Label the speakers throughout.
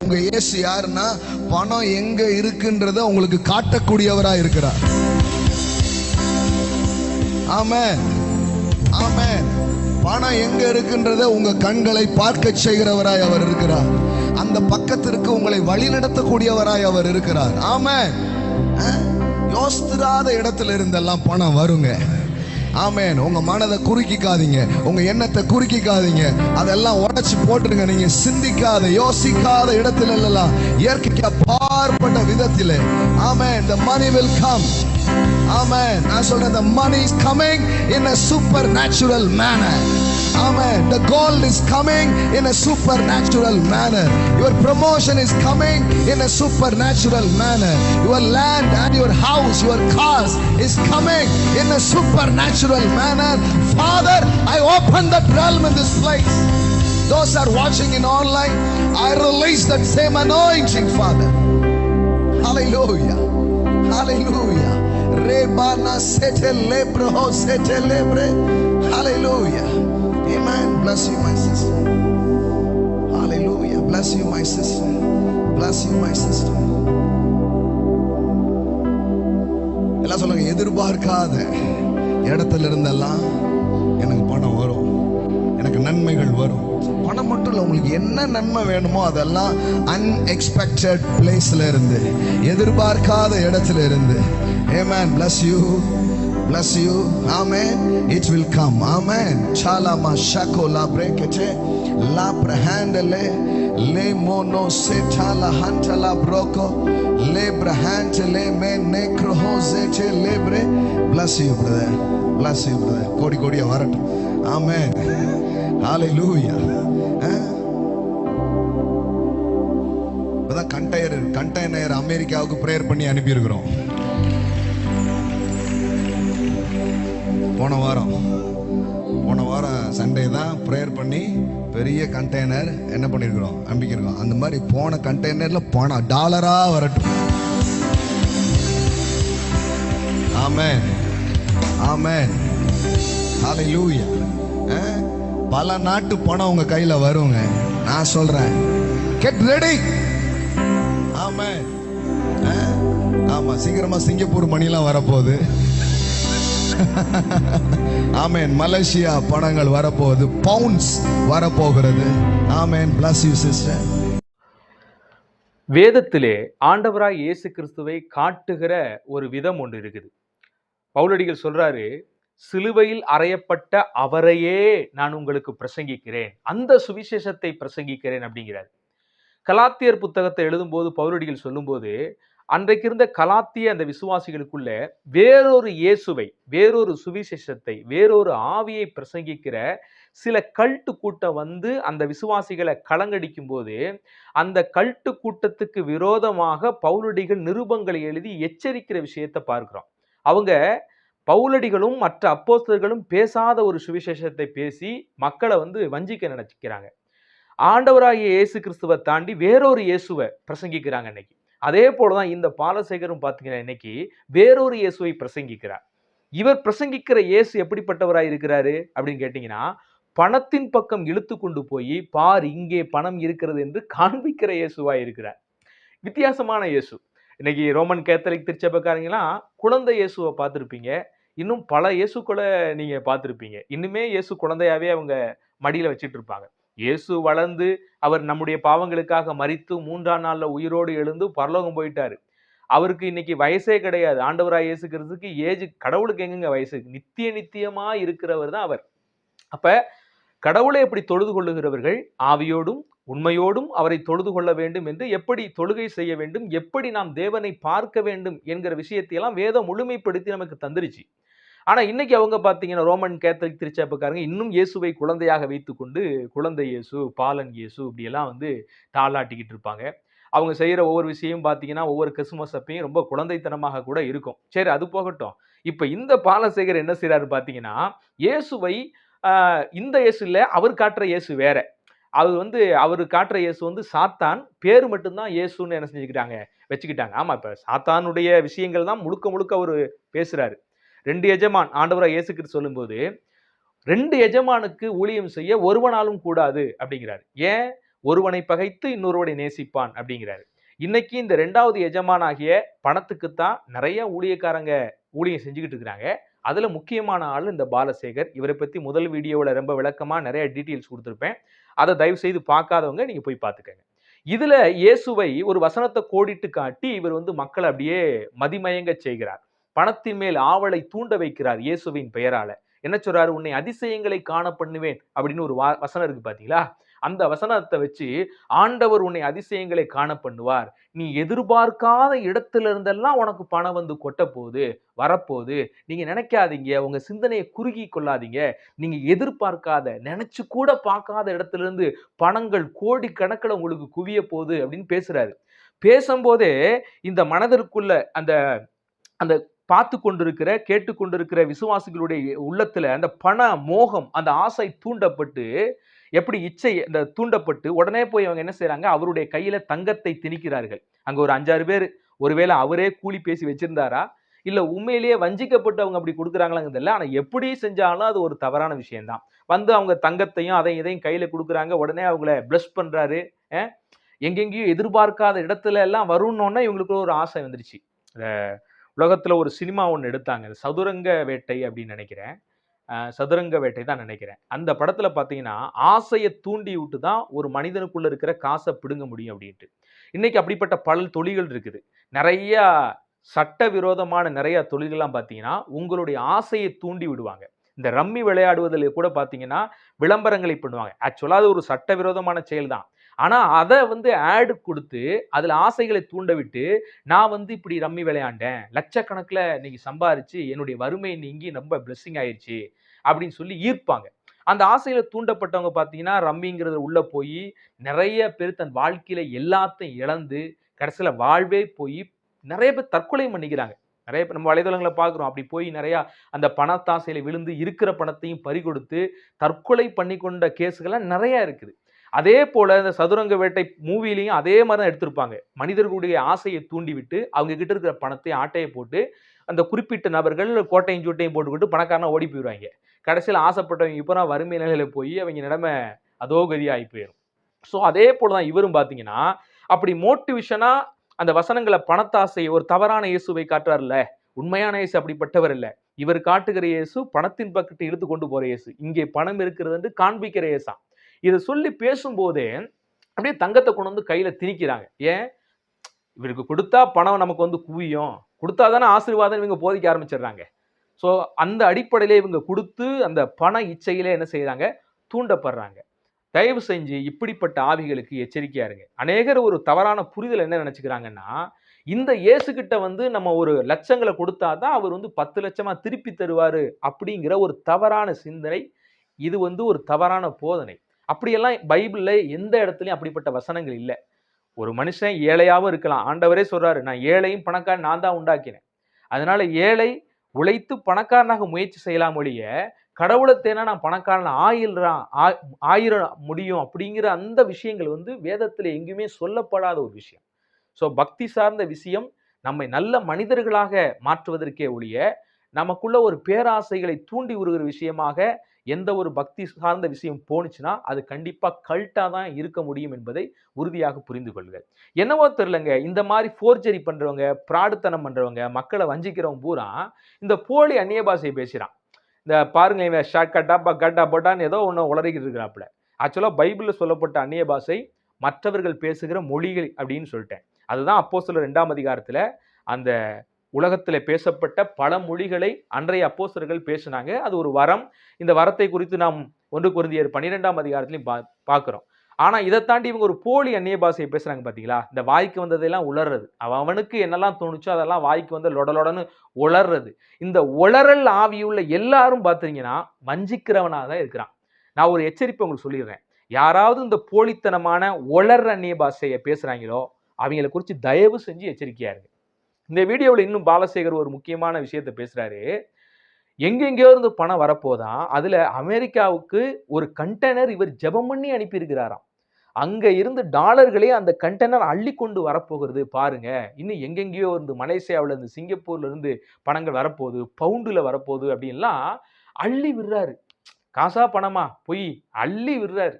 Speaker 1: உங்க இயேசு யாருன்னா பணம் எங்க இருக்குன்றத உங்களுக்கு காட்டக்கூடியவரா இருக்கிறார். ஆமென், ஆமென். பணம் எங்க இருக்குன்றத உங்க கண்களை பார்க்க செய்கிறவராய் அவர் இருக்கிறார். அந்த பக்கத்திற்கு உங்களை வழி நடத்தக்கூடியவராய் அவர் இருக்கிறார். ஆமென். யோசித்திராத இடத்துல இருந்தெல்லாம் பணம் வருங்க. ஆமென். உங்க மனதை குறுக்கிக்காதீங்க, உங்க எண்ணத்தை குறுக்கிக்காதீங்க, அதெல்லாம் உடைச்சு போட்டுருங்க. நீங்க சிந்திக்காத யோசிக்காத இடத்துல எல்லாம் இயற்கைக்கு அப்பாற்பட்ட விதத்திலே ஆமென் the money will come. Amen. நான் சொல்றேன், the money is coming in a supernatural manner. Amen. The gold is coming in a supernatural manner. Your promotion is coming in a supernatural manner. Your land and your house, your cars is coming in a supernatural manner. Father, I open that realm in this place. Those are watching in online, I release that same anointing, Father. Hallelujah. Hallelujah. Rebana sete lebre ho sete lebre. Hallelujah. Amen. Bless you, my sister. Hallelujah. Bless you, my sister. Bless you, my sister. எல்லாம் சொல்லுங்க, எதிர்பார்க்காத இடத்துல இருந்தெல்லாம் எனக்கு பணம் வரும், எனக்கு நன்மைகள் வரும். பணம் மட்டும் இல்லை, உங்களுக்கு என்ன நன்மை வேணுமோ அதெல்லாம் அன்எக்ஸ்பெக்டட் பிளேஸ்ல இருந்து, எதிர்பார்க்காத இடத்துல இருந்து. Amen. Bless you. Bless you. Amen. It will come. Amen. Chala ma shako la brekete la prahandele le mono setala hantala broko le brahantele me necrohosete lebre. Bless you, brother. Bless you, brother. Kodi kodiya varatum. Amen. Hallelujah. இப்பதான் container அமெரிக்காவுக்கு prayer பண்ணி அனுப்பி இருக்கிறோம். போன வாரம் Sunday தான் prayer பண்ணி பெரிய கண்டெய்னர் என்ன பண்ணியிருக்கிறோம், அனுப்பிக்கிறோம். அந்த மாதிரி போன கண்டெய்னர்ல பணம் டாலரா வரட்டும். ஆமென், ஆமென். ஹல்லேலூயா. பல நாட்டு பணம் உங்க கையில வருங்க. நான் சொல்றேன், கெட் ரெடி. ஆமென். ஆமா, சீக்கிரமா சிங்கப்பூர் மணிலாம் வரப்போகுது. ஆமென். மலேசியா பணங்கள் வரப்போகுது, பவுண்ட்ஸ் வரப்போகிறது. ஆமென். bless you sister.
Speaker 2: வேதத்திலே ஆண்டவராய் இயேசு கிறிஸ்துவை காட்டுகிற ஒரு விதம் ஒன்று இருக்குது. பவுலடிகள் சொல்றாரு, சிலுவையில் அறையப்பட்ட அவரையே நான் உங்களுக்கு பிரசங்கிக்கிறேன், அந்த சுவிசேஷத்தை பிரசங்கிக்கிறேன் அப்படிங்கிறார். கலாத்தியர் புத்தகத்தை எழுதும்போது பவுலடிகள் சொல்லும்போது, அன்றைக்கு இருந்த கலாத்திய அந்த விசுவாசிகளுக்குள்ள வேறொரு இயேசுவை, வேறொரு சுவிசேஷத்தை, வேறொரு ஆவியை பிரசங்கிக்கிற சில கல்ட்டு கூட்டம் வந்து அந்த விசுவாசிகளை கலங்கடிக்கும் போது, அந்த கல்ட்டு கூட்டத்துக்கு விரோதமாக பவுலடிகள் நிருபங்களை எழுதி எச்சரிக்கிற விஷயத்தை பார்க்கிறோம். அவங்க பவுலடிகளும் மற்ற அப்போஸ்தலர்களும் பேசாத ஒரு சுவிசேஷத்தை பேசி மக்களை வந்து வஞ்சிக்க நினைச்சுக்கிறாங்க. ஆண்டவராகிய இயேசு கிறிஸ்துவை தாண்டி வேறொரு இயேசுவை பிரசங்கிக்கிறாங்க இன்னைக்கு. அதே போலதான் இந்த பாலசேகரும் பார்த்தீங்கன்னா இன்னைக்கு வேறொரு இயேசுவை பிரசங்கிக்கிறார். இவர் பிரசங்கிக்கிற இயேசு எப்படிப்பட்டவராய் இருக்கிறாரு அப்படின்னு கேட்டீங்கன்னா, பணத்தின் பக்கம் இழுத்து கொண்டு போய் பார் இங்கே பணம் இருக்கிறது என்று காண்பிக்கிற இயேசுவாய் இருக்கிறார். வித்தியாசமான இயேசு. இன்னைக்கு ரோமன் கேத்தலிக் திருச்சபைக்காரங்களாம் குழந்தை இயேசுவை பார்த்துருப்பீங்க. இன்னும் பல இயேசுக்களை நீங்க பார்த்துருப்பீங்க. இன்னுமே இயேசு குழந்தையாவே அவங்க மடியில வச்சிட்டு இருப்பாங்க. இயேசு வளர்ந்து அவர் நம்முடைய பாவங்களுக்காக மரித்து 3ஆம் நாள்ல உயிரோடு எழுந்து பரலோகம் போயிட்டாரு. அவருக்கு இன்னைக்கு வயசே கிடையாது. ஆண்டவராய் இயேசு கிறிஸ்துவுக்கு ஏஜ், கடவுளுக்கு எங்கங்க வயசு? நித்தியமா இருக்கிறவர் தான் அவர். அப்ப கடவுளை எப்படி தொழுது கொள்ளுகிறவர்கள் ஆவியோடும் உண்மையோடும் அவரை தொழுது கொள்ள வேண்டும் என்று எப்படி தொழுகை செய்ய வேண்டும், எப்படி நாம் தேவனை பார்க்க வேண்டும் என்கிற விஷயத்தையெல்லாம் வேதம் முழுமைப்படுத்தி நமக்கு தந்துருச்சு. ஆனா இன்னைக்கு அவங்க பாத்தீங்கன்னா ரோமன் கேத்தலிக் திருச்சபைக்காரங்க இன்னும் இயேசுவை குழந்தையாக வைத்துக்கொண்டு குழந்தை இயேசு, பாலன் இயேசு இப்படியெல்லாம் வந்து தாளாட்டிக்கிட்டு இருப்பாங்க. அவங்க செய்யற ஒவ்வொரு விஷயம் பாத்தீங்கன்னா ஒவ்வொரு கிறிஸ்துமஸ் அப்பையும் ரொம்ப குழந்தைத்தனமாக கூட இருக்கும். சரி, அது போகட்டும். இப்ப இந்த பாலசேகர் என்ன செய்யறாரு பாத்தீங்கன்னா, இயேசுவை இந்த இயேசு இல்ல, அவர் காட்டுற இயேசு வேற. அவர் காட்டுற இயேசு வந்து சாத்தான், பேரு மட்டும்தான் இயேசுன்னு என்ன செஞ்சுக்கிட்டாங்க, வச்சுக்கிட்டாங்க. ஆமா, இப்ப சாத்தானுடைய விஷயங்கள் தான் முழுக்க அவரு பேசுறாரு. 2 எஜமான் ஆண்டவராய் இயேசு கிறிஸ்து சொல்லும்போது 2 எஜமானுக்கு ஊழியம் செய்ய ஒருவனாலும் கூடாது அப்படிங்கிறாரு. ஏன்? ஒருவனை பகைத்து இன்னொருவனை நேசிப்பான் அப்படிங்கிறாரு. இன்னைக்கு இந்த 2வது எஜமானாகிய பணத்துக்குத்தான் நிறைய ஊழியக்காரங்க ஊழியம் செஞ்சுக்கிட்டு இருக்கிறாங்க. அதுல முக்கியமான ஆள் இந்த பாலசேகர். இவரை பத்தி முதல் வீடியோவில் ரொம்ப விளக்கமா நிறைய டீட்டெயில்ஸ் கொடுத்துருப்பேன். அதை தயவு செய்து பார்க்காதவங்க நீங்க போய் பார்த்துக்கங்க. இதுல இயேசுவை ஒரு வசனத்தை கோடிட்டு காட்டி இவர் மக்களை அப்படியே மதிமயங்க செய்கிறார். பணத்தின் மேல் ஆவலை தூண்ட வைக்கிறார் இயேசுவின் பெயரால. என்ன சொல்றாரு? உன்னை அதிசயங்களை காண பண்ணுவேன் அப்படின்னு ஒரு வசனம் இருக்கு பாத்தீங்களா? அந்த வசனத்தை வச்சு ஆண்டவர் உன்னை அதிசயங்களை காண பண்ணுவார். நீ எதிர்பார்க்காத இடத்துல இருந்தெல்லாம் உனக்கு பணம் கொட்ட போகுது, வரப்போகுது. நீங்க நினைக்காதீங்க, உங்க சிந்தனையை குறுகி கொள்ளாதீங்க. நீங்க எதிர்பார்க்காத, நினைச்சு கூட பார்க்காத இடத்துல இருந்து பணங்கள் கோடி கணக்கில் உங்களுக்கு குவிய போகுது அப்படின்னு பேசுறாரு. பேசும்போதே இந்த மனதிற்குள்ள அந்த அந்த பார்த்து கொண்டிருக்கிற கேட்டுக்கொண்டிருக்கிற விசுவாசிகளுடைய உள்ளத்துல அந்த பண மோகம், அந்த ஆசை தூண்டப்பட்டு, எப்படி இச்சை இந்த தூண்டப்பட்டு உடனே போய் அவங்க என்ன செய்யறாங்க? அவருடைய கையில தங்கத்தை திணிக்கிறார்கள். அங்க ஒரு 5-6 பேர், ஒருவேளை அவரே கூலி பேசி வச்சிருந்தாரா, இல்ல உண்மையிலேயே வஞ்சிக்கப்பட்டு அவங்க அப்படி கொடுக்குறாங்களாங்கிறது இல்லை. ஆனா எப்படி செஞ்சாலும் அது ஒரு தவறான விஷயம்தான். அவங்க தங்கத்தையும் அதையும் இதையும் கையில கொடுக்குறாங்க. உடனே அவங்கள பிளஸ் பண்றாரு. எங்கெங்கேயும் எதிர்பார்க்காத இடத்துல எல்லாம் வரும்னோன்னா இவங்களுக்கு ஒரு ஆசை வந்துருச்சு. உலகத்துல ஒரு சினிமா ஒன்று எடுத்தாங்க, சதுரங்க வேட்டை அப்படின்னு நினைக்கிறேன். சதுரங்க வேட்டை தான் நினைக்கிறேன். அந்த படத்துல பாத்தீங்கன்னா ஆசையை தூண்டி விட்டு தான் ஒரு மனிதனுக்குள்ள இருக்கிற காசை பிடுங்க முடியும் அப்படின்ட்டு. இன்னைக்கு அப்படிப்பட்ட பல தொழில்கள் இருக்குது. நிறைய சட்டவிரோதமான நிறைய தொழில்கள்லாம் பாத்தீங்கன்னா உங்களுடைய ஆசையை தூண்டி விடுவாங்க. இந்த ரம்மி விளையாடுவதில் கூட பாத்தீங்கன்னா விளம்பரங்களை பண்ணுவாங்க. ஆக்சுவலா அது ஒரு சட்டவிரோதமான செயல் தான். ஆனா அதை ஆட் கொடுத்து அதுல ஆசைகளை தூண்ட விட்டு, நான் இப்படி ரம்மி விளையாண்டேன், லட்சக்கணக்கில் இன்னைக்கு சம்பாரிச்சு என்னுடைய வறுமை நீங்கி ரொம்ப பிளெஸிங் ஆயிடுச்சு அப்படின்னு சொல்லி ஈர்ப்பாங்க. அந்த ஆசையில தூண்டப்பட்டவங்க பாத்தீங்கன்னா ரம்மிங்கிறது உள்ள போய் நிறைய பேர் தன் வாழ்க்கையில எல்லாத்தையும் இழந்து கடைசியில வாழ்வே போய் நிறைய பேர் தற்கொலை பண்ணிக்கிறாங்க. நிறைய பேர் நம்ம வலைதளங்களை பார்க்குறோம். அப்படி போய் நிறைய அந்த பணத்தாசையில விழுந்து இருக்கிற பணத்தையும் பறிகொடுத்து தற்கொலை பண்ணி கொண்ட கேஸுகள்லாம் நிறைய இருக்குது. அதே போல இந்த சதுரங்க வேட்டை மூவிலையும் அதே மாதிரி தான் எடுத்திருப்பாங்க. மனிதர்களுடைய ஆசையை தூண்டிவிட்டு அவங்க கிட்ட இருக்கிற பணத்தை ஆட்டையை போட்டு அந்த குறிப்பிட்ட நபர்கள் கோட்டையும் சூட்டையும் போட்டுக்கிட்டு பணக்காரனா ஓடி போயிடுவாங்க. கடைசியில் ஆசைப்பட்டவங்க இப்போ வறுமை நிலையில போய் அவங்க நிலைமை அதோகதி ஆகி போயிடும். ஸோ அதே போலதான் இவரும் பார்த்தீங்கன்னா அப்படி மோட்டிவேஷனா அந்த வசனங்களை பணத்தாசை ஒரு தவறான இயேசுவை காட்டுறாருல்ல, உண்மையான இயேசு அப்படிப்பட்டவர் இல்லை. இவர் காட்டுகிற இயேசு பணத்தின் பக்கத்தை இழுத்து கொண்டு போற இயேசு. இங்கே பணம் இருக்கிறது என்று காண்பிக்கிற இயேசா. இதை சொல்லி பேசும்போதே அப்படியே தங்கத்தை கொண்டு கையில திணிக்கிறாங்க. ஏன்? இவருக்கு கொடுத்தா பணம் நமக்கு குவியும், கொடுத்தாதானே ஆசீர்வாதம் இவங்க போதிக்க ஆரம்பிச்சிடுறாங்க. ஸோ அந்த அடிப்படையில இவங்க கொடுத்து அந்த பண இச்சையில என்ன செய்யறாங்க? தூண்டப்படுறாங்க. தயவு செஞ்சு இப்படிப்பட்ட ஆவிகளுக்கு எச்சரிக்கையா இருங்க. அநேகர் ஒரு தவறான புரிதல் என்ன நினைச்சுக்கிறாங்கன்னா, இந்த இயேசு கிட்ட நம்ம ஒரு லட்சங்களை கொடுத்தாதான் அவர் 10 லட்சமா திருப்பி தருவாரு அப்படிங்கிற ஒரு தவறான சிந்தனை. இது ஒரு தவறான போதனை. அப்படியெல்லாம் பைபிள்ல எந்த இடத்துலயும் அப்படிப்பட்ட வசனங்கள் இல்லை. ஒரு மனுஷன் ஏழையாவும் இருக்கலாம். ஆண்டவரே சொல்றாரு, நான் ஏழையும் பணக்காரன் நான் தான் உண்டாக்கினேன். அதனால ஏழை உழைத்து பணக்காரனாக முயற்சி செய்யலாம் ஒழிய கடவுளை தேனா நான் பணக்காரன் ஆயிர முடியும் அப்படிங்கிற அந்த விஷயங்கள் வேதத்துல எங்கேயுமே சொல்லப்படாத ஒரு விஷயம். ஸோ பக்தி சார்ந்த விஷயம் நம்மை நல்ல மனிதர்களாக மாற்றுவதற்கே ஒழிய நமக்குள்ள ஒரு பேராசைகளை தூண்டி விடுகிற விஷயமாக எந்த ஒரு பக்தி சார்ந்த விஷயம் போனுச்சுன்னா அது கண்டிப்பா கல்ட்டா தான் இருக்க முடியும் என்பதை உறுதியாக புரிந்து கொள்ளுங்கள். என்னவோ தெரியலங்க, இந்த மாதிரி ஃபோர்ஜரி பண்றவங்க, பிராடுத்தனம் பண்றவங்க, மக்களை வஞ்சிக்கிறவங்க பூரா இந்த போலி அந்நிய பாஷையை பேசுறான். இந்த பாருங்க, இவன் ஷாக்கட்டா பக்கட்டா பட்டான்னு ஏதோ ஒன்று உளறிக்கிட்டு இருக்கிறாப்புல. ஆக்சுவலா பைபிள்ல சொல்லப்பட்ட அந்நிய பாஷை மற்றவர்கள் பேசுகிற மொழிகள் அப்படின்னு சொல்லிட்டேன். அதுதான் அப்போஸ்தலர் 2ஆம் அதிகாரத்துல அந்த உலகத்துல பேசப்பட்ட பல மொழிகளை அன்றைய அப்போஸ்தலர்கள் பேசினாங்க. அது ஒரு வரம். இந்த வரத்தை குறித்து நாம் 1 கொரிந்தியர் 12ஆம் அதிகாரத்திலையும் பார்க்கிறோம். ஆனா இதை தாண்டி இவங்க ஒரு போலி அந்நிய பாஷையை பேசுறாங்க பாத்தீங்களா? இந்த வாய்க்கு வந்ததெல்லாம் உளர்றது, அவனுக்கு என்னெல்லாம் தோணுச்சோ அதெல்லாம் வாய்க்கு லொடலொடன்னு உளர்றது. இந்த உளறல் ஆவியுள்ள எல்லாரும் பாத்தீங்கன்னா வஞ்சிக்கிறவனா தான் இருக்கிறான். நான் ஒரு எச்சரிப்பை உங்களுக்கு சொல்லிடுறேன். யாராவது இந்த போலித்தனமான உளர் அந்நிய பாஷையை பேசுறாங்களோ அவங்களை குறித்து தயவு செஞ்சு எச்சரிக்கையா இருக்கு. இந்த வீடியோவில் இன்னும் பாலசேகர் ஒரு முக்கியமான விஷயத்தை பேசுறாரு. எங்கெங்கயோ இருந்து பணம் வரப்போதான், அதுல அமெரிக்காவுக்கு ஒரு கண்டெய்னர் இவர் ஜெபம் பண்ணி அனுப்பி இருக்கிறாராம். அங்க இருந்து டாலர்களே அந்த கண்டெய்னர் அள்ளி கொண்டு வரப்போகிறது பாருங்க. இன்னும் எங்கெங்கயோ இருந்து மலேசியாவில இருந்து, சிங்கப்பூர்ல இருந்து பணங்கள் வரப்போகுது, பவுண்டுல வரப்போகுது அப்படின்லாம் அள்ளி விடுறாரு. காசா பணமா போய் அள்ளி விடுறாரு.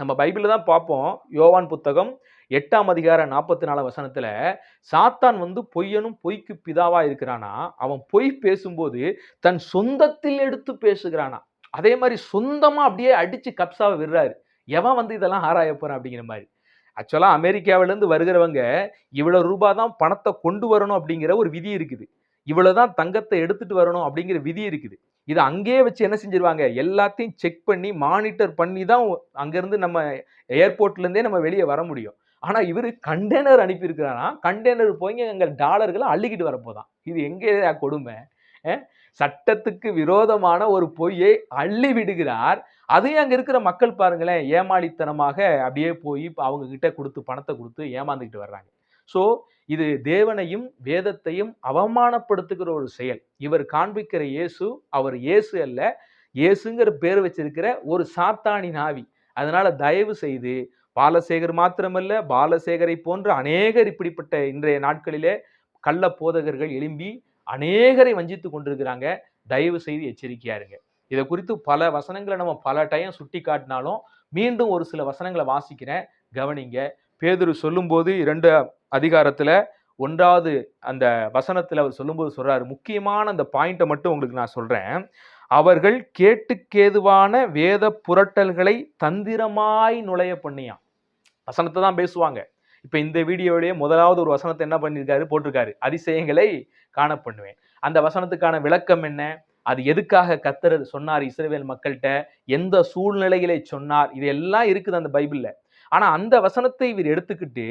Speaker 2: நம்ம பைபிள்ல தான் பார்ப்போம். யோவான் புத்தகம் 8ஆம் அதிகாரம் 44 வசனத்துல சாத்தான் வந்து பொய்யனும் பொய்க்கு பிதாவா இருக்கிறானா, அவன் பொய் பேசும்போது தன் சொந்தத்தில் எடுத்து பேசுகிறானா. அதே மாதிரி சொந்தமா அப்படியே அடிச்சு கப்சாவை விடுறாரு. எவன் வந்து இதெல்லாம் ஆராய போறான் அப்படிங்கிற மாதிரி. ஆக்சுவலா அமெரிக்காவில இருந்து வருகிறவங்க இவ்வளவு ரூபாய் தான் பணத்தை கொண்டு வரணும் அப்படிங்கிற ஒரு விதி இருக்குது. இவ்வளவுதான் தங்கத்தை எடுத்துட்டு வரணும் அப்படிங்கிற விதி இருக்குது. இதை அங்கேயே வச்சு என்ன செஞ்சிருவாங்க, எல்லாத்தையும் செக் பண்ணி மானிட்டர் பண்ணி தான் அங்கிருந்து நம்ம ஏர்போர்ட்ல இருந்தே நம்ம வெளியே வர முடியும். ஆனா இவரு கண்டெய்னர் அனுப்பி இருக்கிறாராம். கண்டெய்னர் போய் அங்க டாலர்களை அள்ளிக்கிட்டு வரப்போதான். இது எங்கே கொடுமை? சட்டத்துக்கு விரோதமான ஒரு பொய்யை அள்ளி விடுகிறார். அதையும் அங்க இருக்கிற மக்கள் பாருங்களேன், ஏமாளித்தனமாக அப்படியே போய் அவங்க கிட்ட கொடுத்து பணத்தை கொடுத்து ஏமாந்துக்கிட்டு வர்றாங்க. சோ இது தேவனையும் வேதத்தையும் அவமானப்படுத்துகிற ஒரு செயல். இவர் காண்பிக்கிற இயேசு அவர் இயேசு அல்ல, இயேசுங்கிற பேர் வச்சிருக்கிற ஒரு சாத்தானின் ஆவி. அதனால தயவு செய்து பாலசேகர் மாத்திரமல்ல, பாலசேகரை போன்ற அநேகர் இப்படிப்பட்ட இன்றைய நாட்களிலே கள்ள போதகர்கள் எழும்பி அநேகரை வஞ்சித்து கொண்டிருக்கிறாங்க. தயவு செய்து எச்சரிக்கையா இருங்க. இதை குறித்து பல வசனங்களை நம்ம பல டைம் சுட்டி காட்டினாலும் மீண்டும் ஒரு சில வசனங்களை வாசிக்கிறேன், கவனிங்க. பேதுரு சொல்லும்போது 2 அதிகாரத்துல 1வது அந்த வசனத்துல அவர் சொல்லும்போது சொல்றாரு, முக்கியமான அந்த பாயிண்ட்டை மட்டும் உங்களுக்கு நான் சொல்றேன். அவர்கள் கேட்டுக்கேதுவான வேத புரட்டல்களை தந்திரமாய் நுழைய பண்ணியான். வசனத்தை தான் பேசுவாங்க. இப்ப இந்த வீடியோவிலேயே முதலாவது ஒரு வசனத்தை என்ன பண்ணிருக்காரு, போட்டிருக்காரு, அதிசயங்களை காண பண்ணுவேன். அந்த வசனத்துக்கான விளக்கம் என்ன, அது எதுக்காக கர்த்தர் சொன்னார் இஸ்ரவேல் மக்கள்கிட்ட, எந்த சூழ்நிலைகளை சொன்னார், இது எல்லாம் இருக்குது அந்த பைபிள்ல. ஆனா அந்த வசனத்தை இவர் எடுத்துக்கிட்டு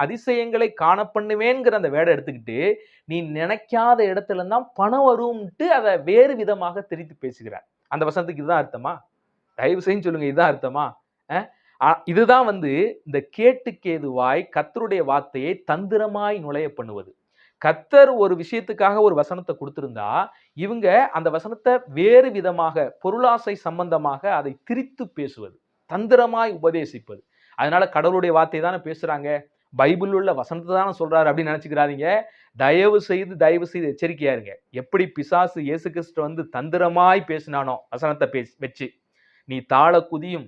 Speaker 2: அதிசயங்களை காண பண்ணுவேங்கிற அந்த வேடை எடுத்துக்கிட்டு நீ நினைக்காத இடத்துல தான் பணம் வரும்ட்டு அதை வேறு விதமாக திரித்து பேசுகிறார். அந்த வசனத்துக்கு இதுதான் அர்த்தமா? தயவு செய்து சொல்லுங்க, இதுதான் அர்த்தமா? இதுதான் வந்து இந்த கேட்டுக்கேதுவாய் கர்த்தருடைய வார்த்தையை தந்திரமாய் நுழைய பண்ணுவது. கர்த்தர் ஒரு விஷயத்துக்காக ஒரு வசனத்தை கொடுத்திருந்தா இவங்க அந்த வசனத்தை வேறு விதமாக பொருளாசை சம்பந்தமாக அதை திரித்து பேசுவது, தந்திரமாய் உபதேசிப்பது. அதனால கடவுளுடைய வார்த்தை தானே பேசுறாங்க, பைபிள் உள்ள வசனத்தை தானே சொல்றாரு அப்படின்னு நினைச்சுக்கிறாதீங்க. தயவு செய்து எச்சரிக்கையா இருங்க. எப்படி பிசாசு இயேசு கிறிஸ்து வந்து தந்திரமாய் பேசினானோ வசனத்தை வச்சு, நீ தாழ குதியும்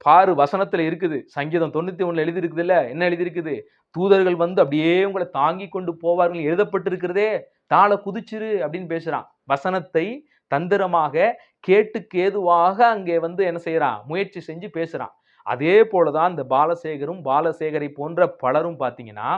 Speaker 2: பாரு வசனத்துல இருக்குது. சங்கீதம் 91 எழுதி இருக்குதுல்ல, என்ன எழுதி இருக்குது, தூதர்கள் வந்து அப்படியே உங்களை தாங்கி கொண்டு போவார்கள் எழுதப்பட்டிருக்கிறதே, தாழ குதிச்சிரு அப்படின்னு பேசுறான். வசனத்தை தந்திரமாக கேட்டுக்கேதுவாக அங்கே வந்து என்ன செய்யறான், முயற்சி செஞ்சு பேசுறான். அதே போலதான் இந்த பாலசேகரும் பாலசேகரை போன்ற பலரும் பார்த்தீங்கன்னா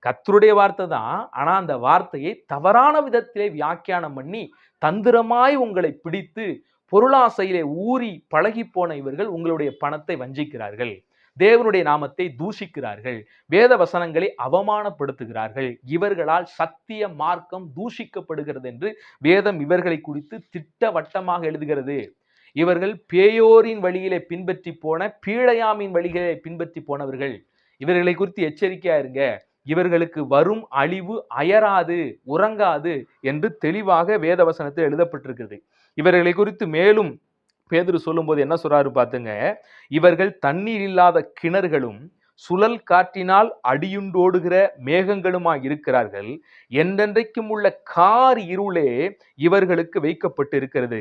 Speaker 2: கர்த்தருடைய வார்த்தை தான், ஆனா அந்த வார்த்தையை தவறான விதத்திலே வியாக்கியானம் பண்ணி தந்திரமாய் உங்களை பிடித்து பொருளாசையிலே ஊறி பழகி போன இவர்கள் உங்களுடைய பணத்தை வஞ்சிக்கிறார்கள், தேவனுடைய நாமத்தை தூஷிக்கிறார்கள், வேத வசனங்களை அவமானப்படுத்துகிறார்கள். இவர்களால் சத்திய மார்க்கம் தூஷிக்கப்படுகிறது என்று வேதம் இவர்களை குறித்து திட்டவட்டமாக எழுதுகிறது. இவர்கள் பேயோரின் வழியிலே பின்பற்றி போன பீழையாமின் வழிகளை பின்பற்றி போனவர்கள். இவர்களை குறித்து எச்சரிக்கையா இருங்க. இவர்களுக்கு வரும் அழிவு அயராது உறங்காது என்று தெளிவாக வேத வசனத்தில் எழுதப்பட்டிருக்கிறது. இவர்களை குறித்து மேலும் பேதுரு சொல்லும்போது என்ன சொல்றாரு பாத்துங்க, இவர்கள் தண்ணீர் இல்லாத கிணறுகளும் சுழல் காற்றினால் அடியுண்டோடுகிற மேகங்களுமாய் இருக்கிறார்கள். என்றென்றைக்கும் உள்ள கார் இருளே இவர்களுக்கு வைக்கப்பட்டு இருக்கிறது.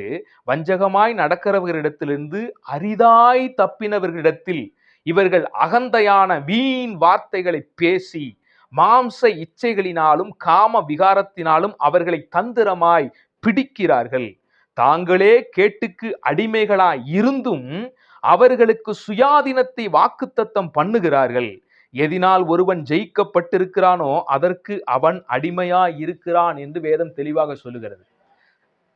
Speaker 2: வஞ்சகமாய் நடக்கிறவர்களிடத்திலிருந்து அரிதாய் தப்பினவர்களிடத்தில் இவர்கள் அகந்தையான வீண் வார்த்தைகளை பேசி மாம்ச இச்சைகளினாலும் காம விகாரத்தினாலும் அவர்களை தந்திரமாய் பிடிக்கிறார்கள். தாங்களே கேட்டுக்கு அடிமைகளாய் இருந்தும் அவர்களுக்கு சுயாதீனத்தை வாக்குத்தத்தம் பண்ணுகிறார்கள். எதினால் ஒருவன் ஜெயிக்கப்பட்டிருக்கிறானோ அதற்கு அவன் அடிமையாய் இருக்கிறான் என்று வேதம் தெளிவாக சொல்லுகிறது.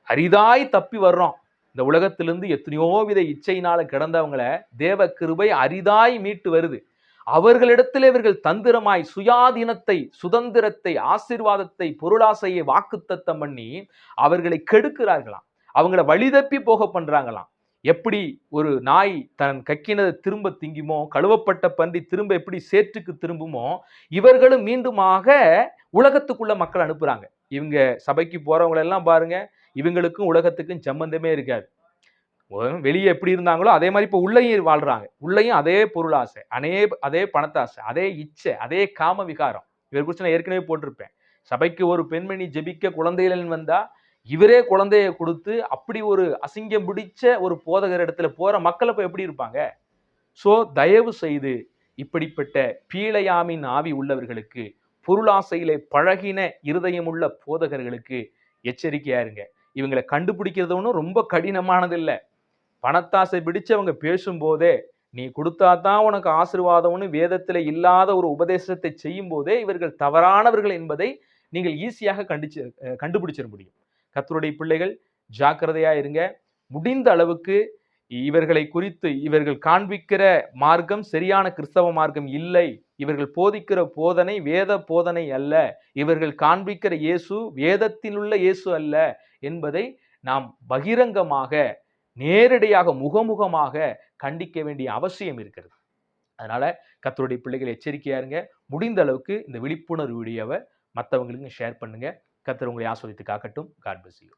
Speaker 2: அரிதாய் தப்பி வர்றோம். இந்த உலகத்திலிருந்து எத்தனையோ வித இச்சையினால கிடந்தவங்களை தேவ கிருபை அரிதாய் மீட்டு வருது. அவர்களிடத்தில் இவர்கள் தந்திரமாய் சுயாதீனத்தை, சுதந்திரத்தை, ஆசீர்வாதத்தை, பொருளாசையை வாக்குத்தத்தம் பண்ணி அவர்களை கெடுக்கிறார்களாம், அவங்கள வழிதப்பி போக பண்றாங்களாம். எப்படி ஒரு நாய் தன் கக்கினதை திரும்ப திங்குமோ, கழுவப்பட்ட பன்றி திரும்ப எப்படி சேற்றுக்கு திரும்புமோ, இவர்களும் மீண்டுமாக உலகத்துக்குள்ள மக்கள் அனுப்புறாங்க. இவங்க சபைக்கு போறவங்க எல்லாம் பாருங்க, இவங்களுக்கும் உலகத்துக்கும் சம்பந்தமே இருக்காது. வெளியே எப்படி இருந்தாங்களோ அதே மாதிரி இப்ப உள்ளேயும் வாழ்றாங்க. உள்ளேயும் அதே பொருளாசை, அதே பணத்தாசை, அதே இச்சை, அதே காம விகாரம். இவர் குறித்து நான் ஏற்கனவே போட்டிருப்பேன். சபைக்கு ஒரு பெண்மணி ஜெபிக்க குழந்தைகள் வந்தா இவரே குழந்தைய கொடுத்து அப்படி ஒரு அசிங்கம் பிடிச்ச ஒரு போதகர் இடத்துல போற மக்கள் இப்ப எப்படி இருப்பாங்க? ஸோ தயவு செய்து இப்படிப்பட்ட பீழையாமின் ஆவி உள்ளவர்களுக்கு, பொருளாசையிலே பழகின இருதயமுள்ள போதகர்களுக்கு எச்சரிக்கையா இருங்க. இவங்களை கண்டுபிடிக்கிறது ஒன்றும் ரொம்ப கடினமானது இல்ல. பணத்தாசை பிடிச்சு அவங்க பேசும்போதே, நீ கொடுத்தா தான் உனக்கு ஆசீர்வாதம்னு வேதத்திலே இல்லாத ஒரு உபதேசத்தை செய்யும் போதே இவர்கள் தவறானவர்கள் என்பதை நீங்கள் ஈஸியாக கண்டுபிடிச்சிட முடியும். கர்த்தருடைய பிள்ளைகள் ஜாக்கிரதையா இருங்க. முடிந்த அளவுக்கு இவர்களை குறித்து இவர்கள் காண்பிக்கிற மார்க்கம் சரியான கிறிஸ்தவ மார்க்கம் இல்லை. இவர்கள் போதிக்கிற போதனை வேத போதனை அல்ல. இவர்கள் காண்பிக்கிற இயேசு வேதத்தில் உள்ள இயேசு அல்ல என்பதை நாம் பகிரங்கமாக, நேரடியாக, முகமுகமாக கண்டிக்க வேண்டிய அவசியம் இருக்கிறது. அதனால கர்த்தருடைய பிள்ளைகள் எச்சரிக்கையா இருங்க. முடிந்த அளவுக்கு இந்த விழிப்புணர்வு வீடியோவை மற்றவங்களுக்கு ஷேர் பண்ணுங்க. கர்த்தர் உங்களை ஆசீர்வதித்து காக்கட்டும். God bless you.